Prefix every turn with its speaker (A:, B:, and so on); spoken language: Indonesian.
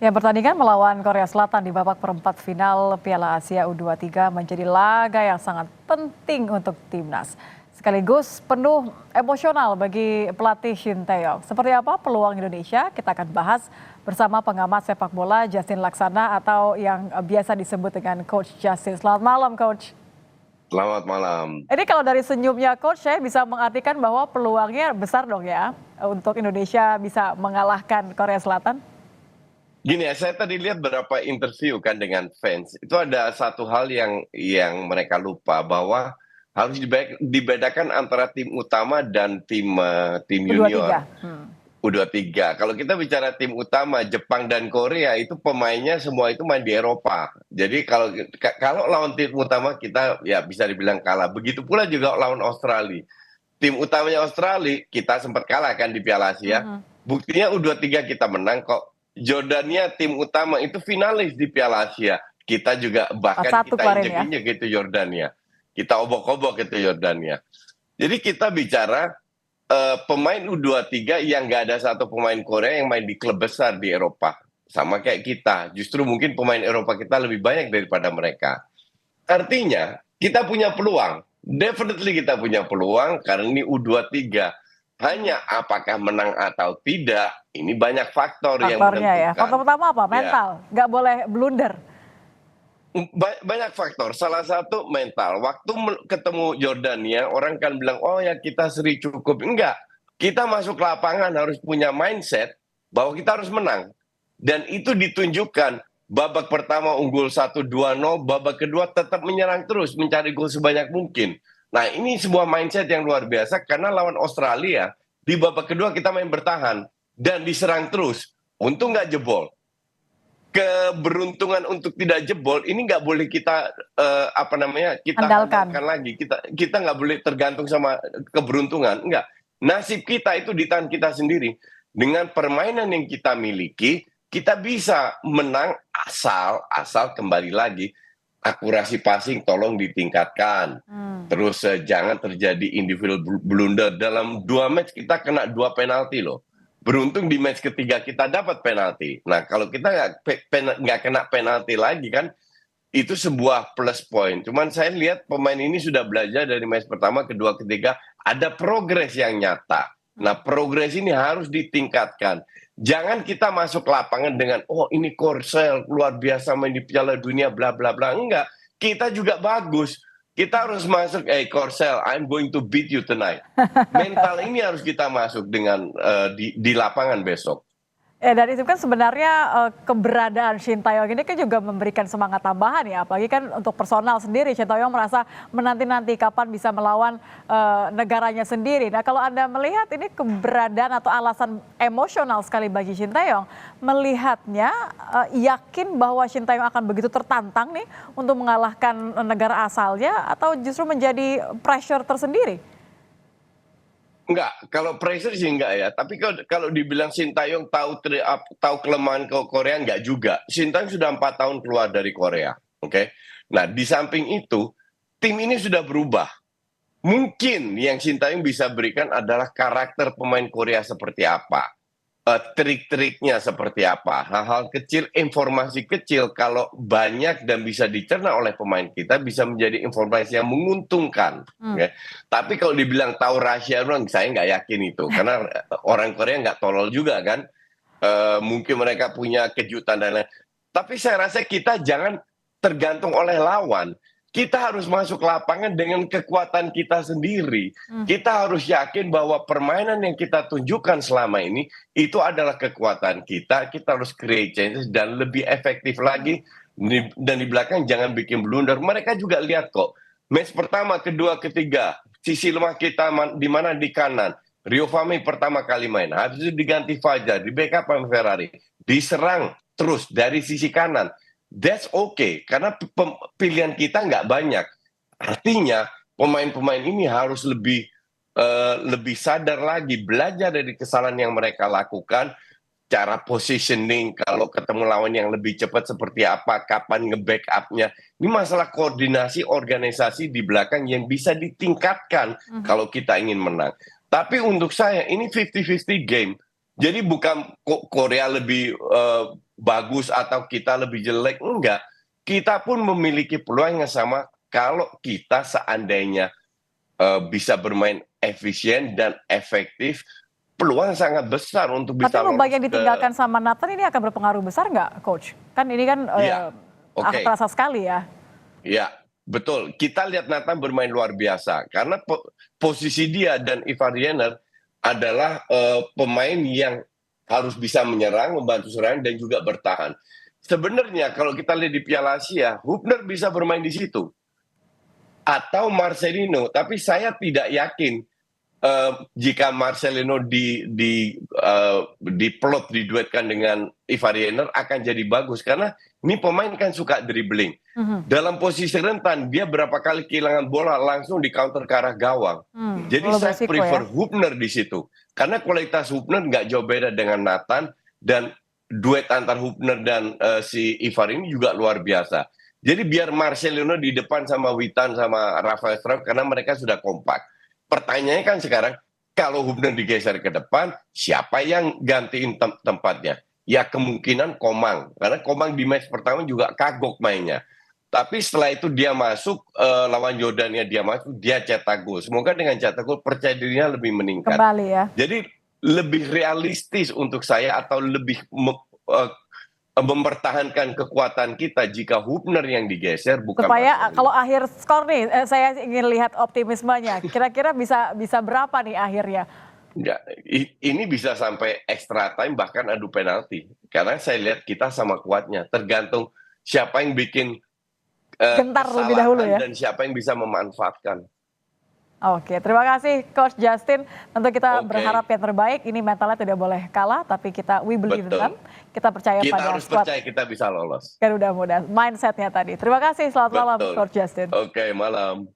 A: Ya, pertandingan melawan Korea Selatan di babak perempat final Piala Asia U23 menjadi laga yang sangat penting untuk timnas. Sekaligus penuh emosional bagi pelatih Shin Tae-yong. Seperti apa peluang Indonesia? Kita akan bahas bersama pengamat sepak bola Justin Laksana atau yang biasa disebut dengan Coach Justin. Selamat malam, Coach.
B: Selamat malam.
A: Ini kalau dari senyumnya Coach, saya bisa mengartikan bahwa peluangnya besar dong ya untuk Indonesia bisa mengalahkan Korea Selatan.
B: Gini ya, saya tadi lihat beberapa interview kan dengan fans. Itu ada satu hal yang mereka lupa bahwa harus dibedakan antara tim utama dan tim
A: U23.
B: junior U23. Kalau kita bicara tim utama Jepang dan Korea itu pemainnya semua itu main di Eropa. Jadi kalau lawan tim utama kita ya bisa dibilang kalah. Begitu pula juga lawan Australia. Tim utamanya Australia kita sempat kalah kan di Piala Asia. Buktinya U23 kita menang kok. Jordania tim utama itu finalis di Piala Asia. Kita juga bahkan kita injek-injek gitu Jordania. Kita obok-obok itu Jordania. Jadi kita bicara pemain U23 yang nggak ada satu pemain Korea yang main di klub besar di Eropa. Sama kayak kita. Justru mungkin pemain Eropa kita lebih banyak daripada mereka. Artinya kita punya peluang. Definitely kita punya peluang karena ini U23. Hanya apakah menang atau tidak, ini banyak faktor yang menentukan.
A: Ya. Faktor pertama apa? Mental. Nggak boleh blunder.
B: Banyak faktor. Salah satu mental. Waktu ketemu Jordania, orang kan bilang, oh ya kita seri cukup. Enggak. Kita masuk lapangan harus punya mindset bahwa kita harus menang. Dan itu ditunjukkan. Babak pertama unggul 1-2-0, babak kedua tetap menyerang terus, mencari gol sebanyak mungkin. Nah ini sebuah mindset yang luar biasa karena lawan Australia di babak kedua kita main bertahan dan diserang terus. Untung nggak jebol. Keberuntungan untuk tidak jebol ini nggak boleh kita kita andalkan lagi. Kita nggak boleh tergantung sama keberuntungan. Enggak. Nasib kita itu di tangan kita sendiri. Dengan permainan yang kita miliki, kita bisa menang asal kembali lagi akurasi passing tolong ditingkatkan. Terus jangan terjadi individual blunder. Dalam 2 match kita kena 2 penalti loh. Beruntung di match ketiga kita dapat penalti. Nah kalau kita nggak kena penalti lagi kan, itu sebuah plus point. Cuman saya lihat pemain ini sudah belajar dari match pertama, kedua, ketiga. Ada progres yang nyata. Nah progres ini harus ditingkatkan. Jangan kita masuk lapangan dengan oh ini Korsel luar biasa main di Piala Dunia bla bla bla. Enggak, kita juga bagus. Kita harus masuk Korsel, I'm going to beat you tonight. Mental ini harus kita masuk dengan di lapangan besok.
A: Ya, dan itu kan sebenarnya keberadaan Shin Tae-yong ini kan juga memberikan semangat tambahan ya, apalagi kan untuk personal sendiri. Shin Tae-yong merasa menanti-nanti kapan bisa melawan negaranya sendiri. Nah kalau Anda melihat ini keberadaan atau alasan emosional sekali bagi Shin Tae-yong, melihatnya yakin bahwa Shin Tae-yong akan begitu tertantang nih untuk mengalahkan negara asalnya atau justru menjadi pressure tersendiri?
B: Enggak, kalau pressure sih enggak ya. Tapi kalau dibilang Shin Tae-yong tahu kelemahan Korea enggak juga. Shin Tae-yong sudah 4 tahun keluar dari Korea, oke? Nah di samping itu tim ini sudah berubah. Mungkin yang Shin Tae-yong bisa berikan adalah karakter pemain Korea seperti apa. Trik-triknya seperti apa, hal-hal kecil, informasi kecil kalau banyak dan bisa dicerna oleh pemain kita bisa menjadi informasi yang menguntungkan. Okay? Tapi kalau dibilang tahu rahasia orang, saya nggak yakin itu karena orang Korea nggak tolol juga kan. Mungkin mereka punya kejutan dan lain. Tapi saya rasa kita jangan tergantung oleh lawan. Kita harus masuk lapangan dengan kekuatan kita sendiri. Kita harus yakin bahwa permainan yang kita tunjukkan selama ini itu adalah kekuatan kita. Kita harus create chances dan lebih efektif lagi. Dan di belakang jangan bikin blunder. Mereka juga lihat kok. Match pertama, kedua, ketiga. Sisi lemah kita di mana di kanan. Rio Fahmi pertama kali main. Habis itu diganti Fajar. Di backup sama Ferrari. Diserang terus dari sisi kanan. That's okay, karena pilihan kita nggak banyak. Artinya pemain-pemain ini harus lebih sadar lagi, belajar dari kesalahan yang mereka lakukan, cara positioning, kalau ketemu lawan yang lebih cepat seperti apa, kapan nge-backupnya. Ini masalah koordinasi organisasi di belakang yang bisa ditingkatkan kalau kita ingin menang. Tapi untuk saya ini 50-50 game. Jadi bukan Korea lebih bagus atau kita lebih jelek, enggak. Kita pun memiliki peluang yang sama kalau kita seandainya bisa bermain efisien dan efektif, peluang sangat besar untuk
A: Tapi
B: bisa
A: beban
B: lolos
A: yang
B: ke.
A: ditinggalkan sama Nathan ini akan berpengaruh besar nggak, Coach? Kan ini kan
B: Iya,
A: akan
B: oke.
A: terasa sekali ya.
B: Ya, betul. Kita lihat Nathan bermain luar biasa karena posisi dia dan Ivar Jenner adalah pemain yang harus bisa menyerang, membantu serangan dan juga bertahan. Sebenarnya kalau kita lihat di Piala Asia, Hubner bisa bermain di situ atau Marcelino, tapi saya tidak yakin jika Marcelino diplot diduetkan dengan Ivar Jenner akan jadi bagus karena ini pemain kan suka dribbling.
A: Mhm.
B: Dalam posisi rentan dia berapa kali kehilangan bola langsung di counter ke arah gawang. Jadi
A: Kalau
B: saya
A: beresiko
B: prefer
A: ya.
B: Hubner di situ karena kualitas Hubner nggak jauh beda dengan Nathan dan duet antar Hubner dan si Ivar ini juga luar biasa. Jadi biar Marcelino di depan sama Witan sama Rafael Struijk karena mereka sudah kompak. Pertanyaannya kan sekarang kalau Hubner digeser ke depan, siapa yang gantiin tempatnya? Ya kemungkinan Komang, karena Komang di match pertama juga kagok mainnya. Tapi setelah itu dia masuk lawan Jordania dia masuk, dia cetak gol. Semoga dengan cetak gol percaya dirinya lebih meningkat.
A: Kembali ya.
B: Jadi lebih realistis untuk saya atau lebih mempertahankan kekuatan kita jika Hubner yang digeser bukan
A: Supaya
B: Marcelino.
A: kalau akhir skor nih, saya ingin lihat optimismenya. Kira-kira bisa berapa nih akhirnya?
B: Ya, ini bisa sampai extra time bahkan adu penalti. Karena saya lihat kita sama kuatnya. Tergantung siapa yang bikin
A: Gentar lebih dahulu
B: kesalahan
A: ya.
B: dan siapa yang bisa memanfaatkan.
A: Oke, terima kasih Coach Justin. Tentu kita
B: Oke.
A: berharap yang terbaik. Ini mentalnya tidak boleh kalah, tapi we believe in
B: Betul.
A: them. Kita percaya
B: Kita
A: pada
B: harus
A: squad
B: percaya kita bisa lolos.
A: Garuda Muda. Mindsetnya tadi. Terima kasih. Selamat malam
B: Betul.
A: Coach Justin.
B: Oke, malam.